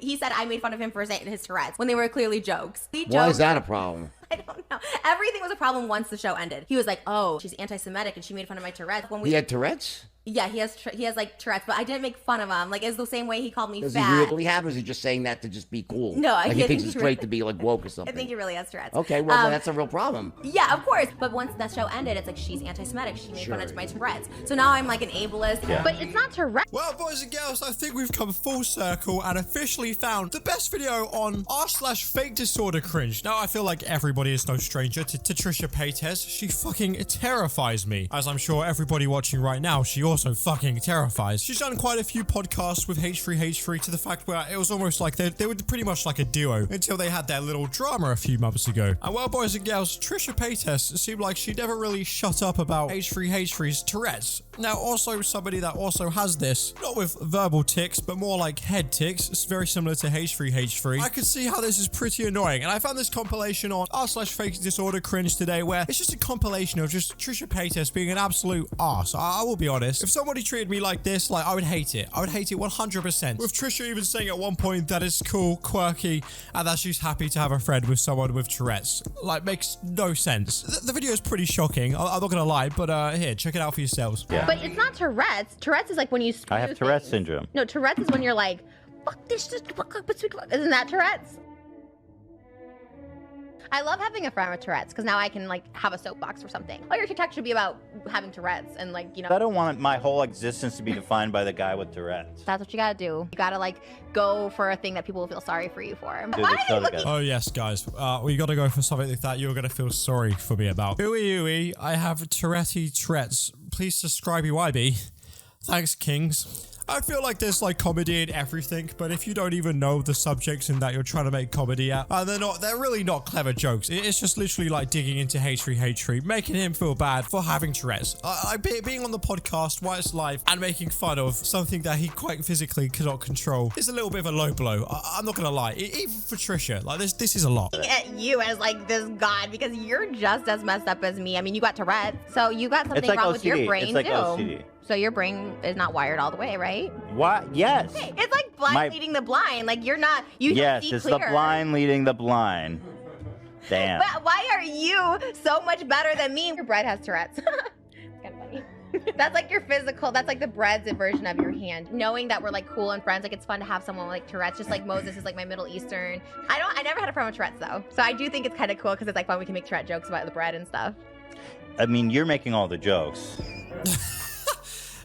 He said I made fun of him for saying his Tourette's when they were clearly jokes. Why is that a problem? I don't know. Everything was a problem once the show ended. He was like, oh, she's anti-Semitic and she made fun of my Tourette's. When He had Tourette's? Yeah, he has like Tourette's, but I didn't make fun of him. Like, it's the same way he called me Does fat. he really have, or is he just saying that to just be cool? No, like he thinks it's really, great to be like woke or something. I think he really has Tourette's. Okay, well, that's a real problem. Yeah, of course. But once that show ended, it's like she's anti-Semitic. She made fun of my Tourette's. So now I'm like an ableist. Yeah. But it's not Tourette. Well, boys and girls, I think we've come full circle and officially found the best video on r/fake disorder cringe. Now I feel like everybody is no stranger to Trisha Paytas. She fucking terrifies me. As I'm sure everybody watching right now, she also fucking terrifies. She's done quite a few podcasts with H3 to the fact where it was almost like they were pretty much like a duo until they had their little drama a few months ago. And well, boys and girls, Trisha Paytas seemed like she never really shut up about H3's Tourette's. Now, also somebody that also has this, not with verbal tics, but more like head tics. It's very similar to H3. I could see how this is pretty annoying, and I found this compilation on r/fake disorder cringe today where it's just a compilation of just Trisha Paytas being an absolute arse. I will be honest. If somebody treated me like this, like, I would hate it. I would hate it 100%. With Trisha even saying at one point that it's cool, quirky, and that she's happy to have a friend with someone with Tourette's. Like, makes no sense. The video is pretty shocking. I'm not gonna lie, but here, check it out for yourselves. Yeah. But it's not Tourette's. Tourette's is like when you I have Tourette's syndrome. No, Tourette's is when you're like, fuck this, isn't that Tourette's? I love having a friend with Tourette's because now I can like have a soapbox or something. Oh, your TikTok should be about having Tourette's and like, you know. I don't want my whole existence to be defined by the guy with Tourette's. That's what you gotta do. You gotta like go for a thing that people will feel sorry for you for. Oh yes, guys. We gotta go for something that you're gonna feel sorry for me about. Ooey, I have Tourette's. Please subscribe, YB. Thanks, Kings. I feel like there's like comedy in everything, but if you don't even know the subjects in that you're trying to make comedy at, they're really not clever jokes. It's just literally like digging into H3, making him feel bad for having Tourette's. Being on the podcast, while it's live, and making fun of something that he quite physically cannot control is a little bit of a low blow. I'm not gonna lie. Even for Trisha, like this is a lot. At you as like this god because you're just as messed up as me. I mean, you got Tourette, so you got something like wrong OCD. with your brain it's like too. OCD. So your brain is not wired all the way, right? What? Yes. Okay. It's like blind leading the blind. Like you're not. Yes, see it's clear. the blind leading the blind. Damn. But why are you so much better than me? Your bread has Tourette's. It's kind of funny. That's like your physical. That's like the bread's version of your hand. Knowing that we're like cool and friends, like it's fun to have someone like Tourette's. Just like Moses is like my Middle Eastern. I never had a friend with Tourette's though, so I do think it's kind of cool because it's like fun. We can make Tourette jokes about the bread and stuff. I mean, you're making all the jokes.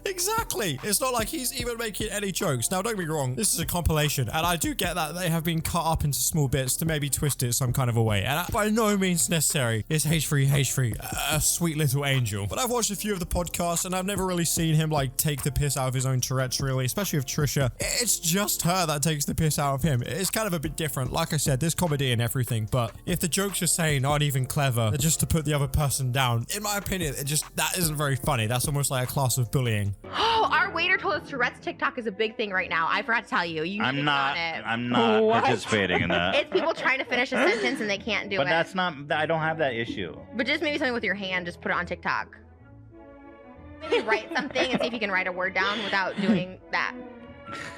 Exactly. It's not like he's even making any jokes. Now, don't get me wrong. This is a compilation, and I do get that they have been cut up into small bits to maybe twist it some kind of a way. And by no means necessary is H3 a sweet little angel. But I've watched a few of the podcasts, and I've never really seen him like take the piss out of his own Tourette's, really, especially with Trisha. It's just her that takes the piss out of him. It's kind of a bit different. Like I said, there's comedy in everything, but if the jokes you're saying aren't even clever, they're just to put the other person down, in my opinion, that isn't very funny. That's almost like a class of bullying. Oh, our waiter told us Tourette's TikTok is a big thing right now. I forgot to tell you. I'm not participating in that. It's people trying to finish a sentence and they can't do it. But that's not, I don't have that issue. But just maybe something with your hand, just put it on TikTok. Maybe write something and see if you can write a word down without doing that.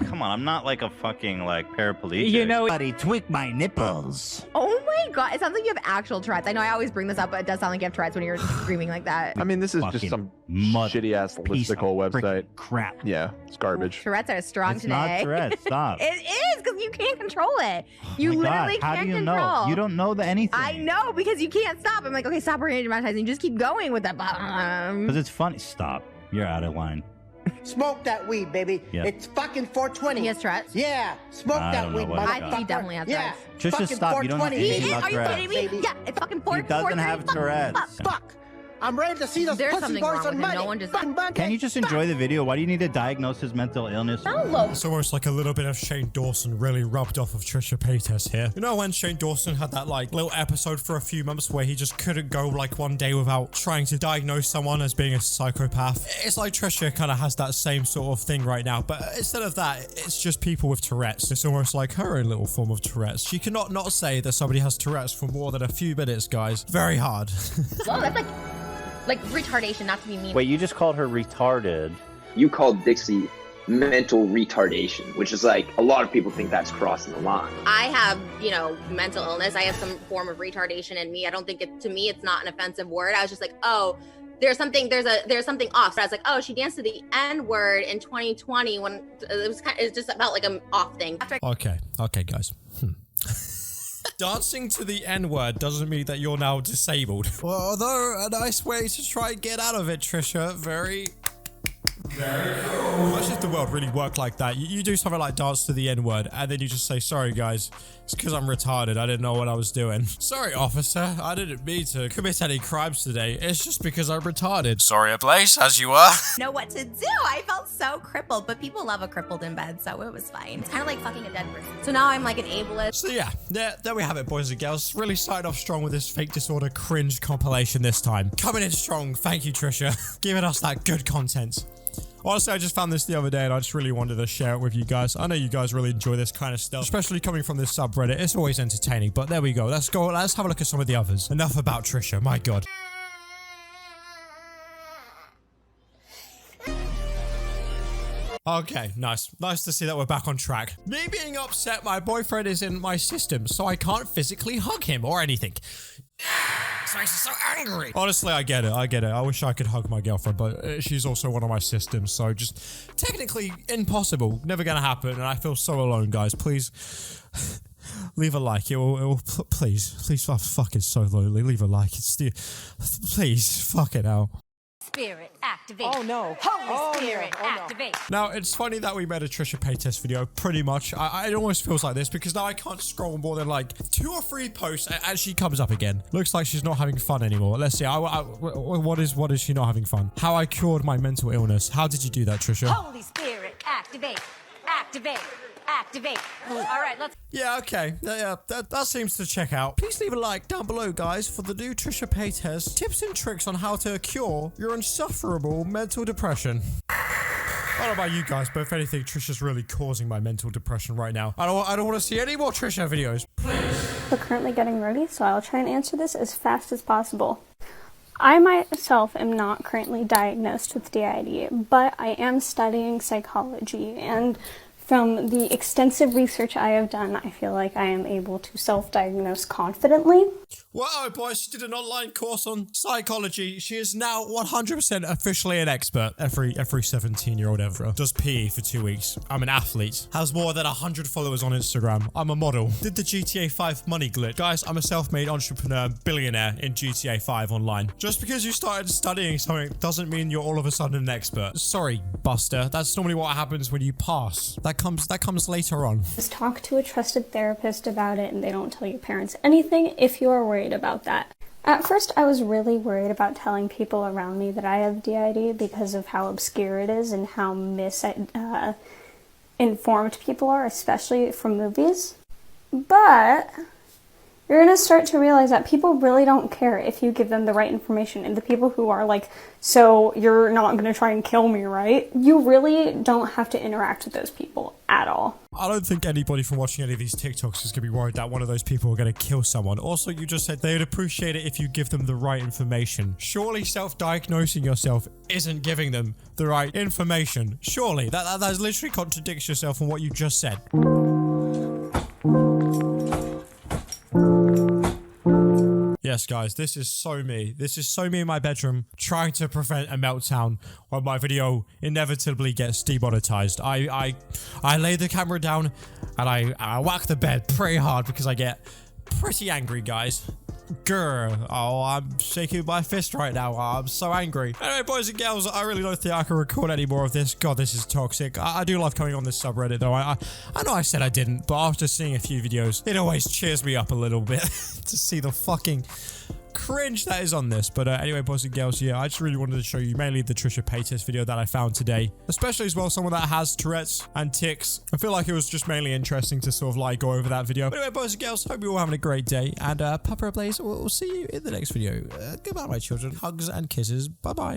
Come on, I'm not like a fucking like paraplegic. You know, buddy, tweak my nipples. Oh my god, it sounds like you have actual Tourette's. I know I always bring this up, but it does sound like you have Tourette's when you're screaming like that. I mean, this is just some shitty ass listicle website. Crap. Yeah, it's garbage. Tourette's are strong it's today. Not Tourette's, stop. It is, because you can't control it. You literally How can't do you control. know? You don't know anything. I know, because you can't stop. I'm like, okay, stop monetizing. You just keep going with that. Because it's funny. Stop. You're out of line. Smoke that weed, baby. Yeah. It's fucking 420. He has Tourette's? Yeah. Smoke that weed, motherfucker. He definitely has Tourette's. Yeah. Trisha, stop. You don't have anything about Are you Tourette's. kidding me? Yeah, it's fucking 420. He doesn't have Tourette's. Fuck. I'm ready to see those There's pussy something boys wrong on with him. Monday. No one just... Can you just enjoy the video? Why do you need to diagnose his mental illness? It's almost like a little bit of Shane Dawson really rubbed off of Trisha Paytas here. You know when Shane Dawson had that like little episode for a few months where he just couldn't go like one day without trying to diagnose someone as being a psychopath? It's like Trisha kind of has that same sort of thing right now, but instead of that, it's just people with Tourette's. It's almost like her own little form of Tourette's. She cannot not say that somebody has Tourette's for more than a few minutes, guys. Very hard. Whoa, that's like retardation, not to be mean. Wait, you just called her retarded. You called Dixie mental retardation, which is like a lot of people think that's crossing the line. I have, you know, mental illness. I have some form of retardation in me. I don't think to me, it's not an offensive word. I was just like, oh, there's something off. So I was like, oh, she danced to the N-word in 2020 when it's just about like an off thing. Okay, guys. Dancing to the N-word doesn't mean that you're now disabled. Well, although a nice way to try and get out of it, Trisha. Very cool. Imagine if the world really worked like that. You do something like dance to the N-word, and then you just say, sorry guys, it's because I'm retarded. I didn't know what I was doing. Sorry, officer. I didn't mean to commit any crimes today. It's just because I'm retarded. Sorry, Ablaze, as you are. Know what to do. I felt so crippled, but people love a crippled in bed, so it was fine. It's kind of like fucking a dead person. So now I'm like an ableist. So yeah, there we have it, boys and girls. Really started off strong with this fake disorder cringe compilation this time. Coming in strong. Thank you, Trisha. Giving us that good content. Honestly, I just found this the other day and I just really wanted to share it with you guys. I know you guys really enjoy this kind of stuff, especially coming from this subreddit. It's always entertaining, but there we go. Let's have a look at some of the others. Enough about Trisha, my God. Okay, nice. Nice to see that we're back on track. Me being upset my boyfriend is in my system, so I can't physically hug him or anything. She's so angry. Honestly, I get it. I wish I could hug my girlfriend, but she's also one of my systems, so just technically impossible. Never gonna happen, and I feel so alone, guys. Please leave a like. Please, I'm fucking so lonely. Leave a like. Please, fuck it out. Spirit, activate. Oh no. Holy Spirit, activate. Now, it's funny that we made a Trisha Paytas video, pretty much. It almost feels like this because now I can't scroll more than like 2 or 3 posts and she comes up again. Looks like she's not having fun anymore. Let's see. What is she not having fun? How I cured my mental illness. How did you do that, Trisha? Holy Spirit, activate. Activate. Activate. All right, let's... Yeah, okay. Yeah, that seems to check out. Please leave a like down below, guys, for the new Trisha Paytas tips and tricks on how to cure your insufferable mental depression. I don't know about you guys, but if anything, Trisha's really causing my mental depression right now. I don't want to see any more Trisha videos. Please. We're currently getting ready, so I'll try and answer this as fast as possible. I myself am not currently diagnosed with DID, but I am studying psychology, and from the extensive research I have done, I feel like I am able to self-diagnose confidently. Wow, boys, she did an online course on psychology. She is now 100% officially an expert. Every 17-year-old ever does PE for 2 weeks. I'm an athlete. Has more than 100 followers on Instagram. I'm a model. Did the GTA 5 money glitch. Guys, I'm a self-made entrepreneur, billionaire in GTA 5 online. Just because you started studying something doesn't mean you're all of a sudden an expert. Sorry, Buster. That's normally what happens when you pass. That comes later on. Just talk to a trusted therapist about it, and they don't tell your parents anything if you are worried about that. At first, I was really worried about telling people around me that I have DID because of how obscure it is and how misinformed people are, especially from movies. But you're going to start to realize that people really don't care if you give them the right information. And the people who are like, so you're not going to try and kill me, right? You really don't have to interact with those people at all. I don't think anybody from watching any of these TikToks is going to be worried that one of those people are going to kill someone. Also, you just said they'd appreciate it if you give them the right information. Surely self-diagnosing yourself isn't giving them the right information. Surely. That literally contradicts yourself from what you just said. Yes, guys, this is so me. This is so me in my bedroom trying to prevent a meltdown when my video inevitably gets demonetized. I lay the camera down and I whack the bed pretty hard because I get pretty angry, guys. Grr. Oh, I'm shaking my fist right now. I'm so angry. Anyway, boys and girls, I really don't think I can record any more of this. God, this is toxic. I do love coming on this subreddit, though. I know I said I didn't, but after seeing a few videos, it always cheers me up a little bit to see the fucking cringe that is on this. But anyway, boys and girls, yeah, I just really wanted to show you mainly the Trisha Paytas video that I found today, especially as well someone that has Tourette's and tics. I feel like it was just mainly interesting to sort of like go over that video. But anyway, boys and girls, hope you're all having a great day, and Papa Ablaze, we'll see you in the next video. Goodbye, my children. Hugs and kisses. Bye bye.